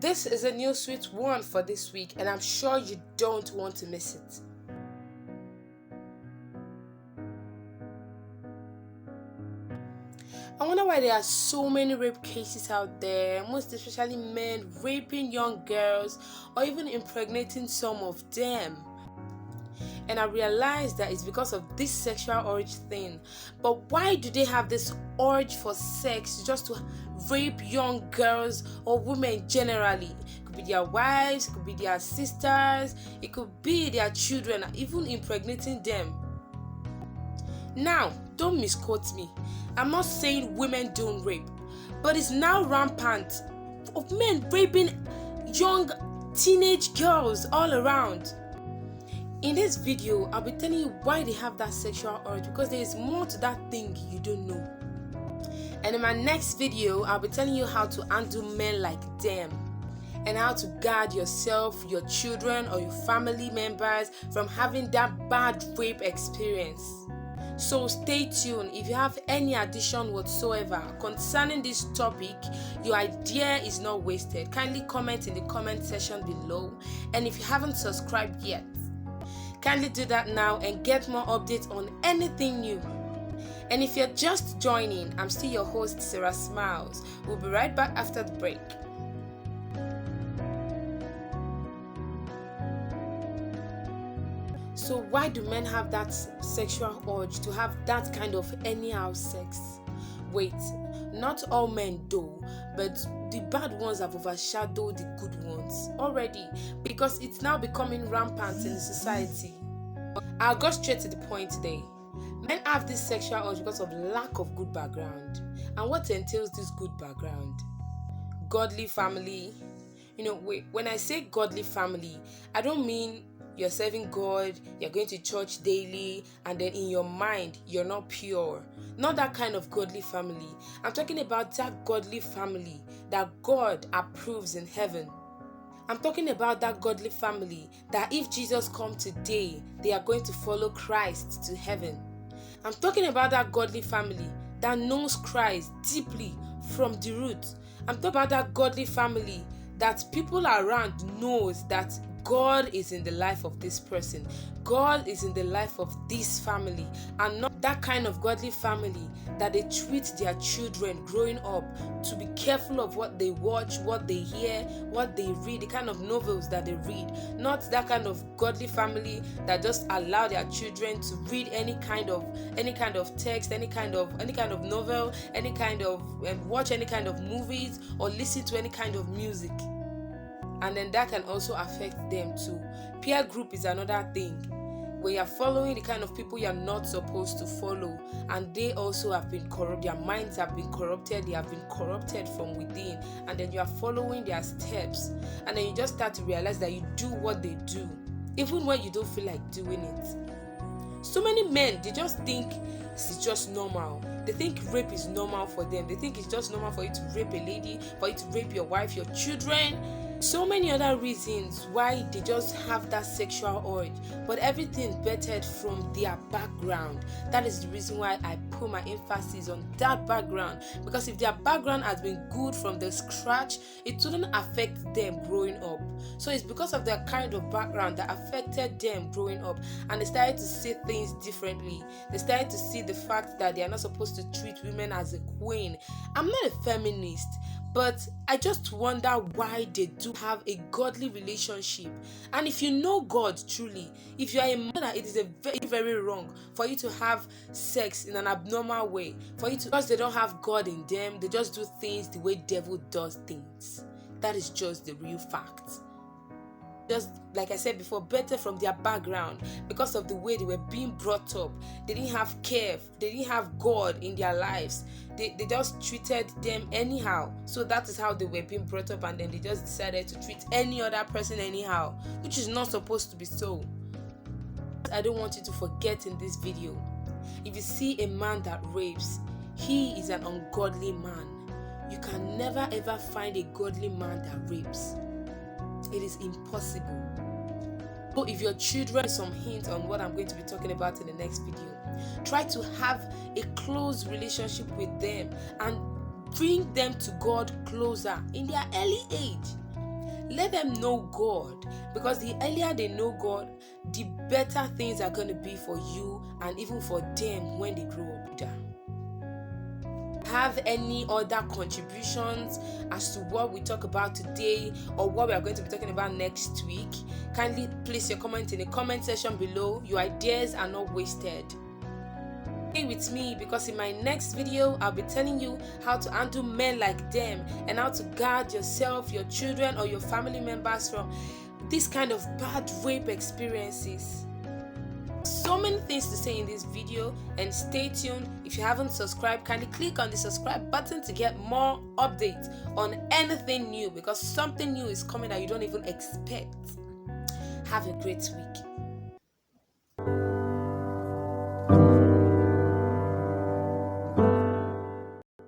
This is a new sweet one for this week, and I'm sure you don't want to miss it. I wonder why there are so many rape cases out there, most especially men raping young girls or even impregnating some of them. And I realized that it's because of this sexual urge thing. But why do they have this urge for sex just to rape young girls or women generally? It could be their wives, it could be their sisters, it could be their children, even impregnating them. Now, don't misquote me. I'm not saying women don't rape, but it's now rampant of men raping young teenage girls all around. In this video, I'll be telling you why they have that sexual urge, because there is more to that thing you don't know. And in my next video, I'll be telling you how to handle men like them and how to guard yourself, your children, or your family members from having that bad rape experience. So stay tuned. If you have any addition whatsoever concerning this topic, your idea is not wasted. Kindly comment in the comment section below. And if you haven't subscribed yet, kindly do that now and get more updates on anything new. And if you're just joining, I'm still your host, Sarah Smiles. We'll be right back after the break. So why do men have that sexual urge to have that kind of anyhow sex? Wait, not all men do, but the bad ones have overshadowed the good ones already, because it's now becoming rampant in the society. I'll go straight to the point today. Men have this sexual urge because of lack of good background. And what entails this good background? Godly family. When I say godly family, I don't mean you're serving God, you're going to church daily, and then in your mind, you're not pure. Not that kind of godly family. I'm talking about that godly family that God approves in heaven. I'm talking about that godly family that if Jesus comes today, they are going to follow Christ to heaven. I'm talking about that godly family that knows Christ deeply from the root. I'm talking about that godly family that people around knows that God is in the life of this person. God is in the life of this family, and not that kind of godly family that they treat their children growing up to be careful of what they watch, what they hear, what they read, the kind of novels that they read. Not that kind of godly family that just allow their children to read any kind of text, any kind of novel, watch any kind of movies, or listen to any kind of music. And then that can also affect them too. Peer group is another thing, where you're following the kind of people you're not supposed to follow, and they also have been corrupt. Their minds have been corrupted. They have been corrupted from within, and then you are following their steps, and then you just start to realize that you do what they do, even when you don't feel like doing it. So many men, they just think it's just normal. They think rape is normal for them. They think it's just normal for you to rape a lady, for you to rape your wife, your children. So many other reasons why they just have that sexual urge, but everything bettered from their background. That is the reason why I put my emphasis on that background, because if their background has been good from the scratch, it wouldn't affect them growing up. So it's because of their kind of background that affected them growing up, and they started to see things differently. They started to see the fact that they are not supposed to treat women as a queen. I'm not a feminist, but I just wonder why they do have a godly relationship. And if you know God truly, if you are a mother, it is a very, very wrong for you to have sex in an abnormal way. Because they don't have God in them, they just do things the way devil does things. That is just the real fact. Just like I said before, better from their background, because of the way they were being brought up. They didn't have care, they didn't have God in their lives. They just treated them anyhow. So that is how they were being brought up, and then they just decided to treat any other person anyhow, which is not supposed to be so. I don't want you to forget in this video, if you see a man that rapes, he is an ungodly man. You can never ever find a godly man that rapes. It is impossible. So if your children, some hint on what I'm going to be talking about in the next video, try to have a close relationship with them and bring them to God closer in their early age. Let them know God, because the earlier they know God, the better things are going to be for you and even for them when they grow older. Have any other contributions as to what we talk about today or what we are going to be talking about next week? Kindly place your comment in the comment section below. Your ideas are not wasted. Stay with me, because in my next video I'll be telling you how to handle men like them and how to guard yourself, your children, or your family members from this kind of bad rape experiences. So many things to say in this video, and stay tuned. If you haven't subscribed, kindly click on the subscribe button to get more updates on anything new, because something new is coming that you don't even expect. Have a great week.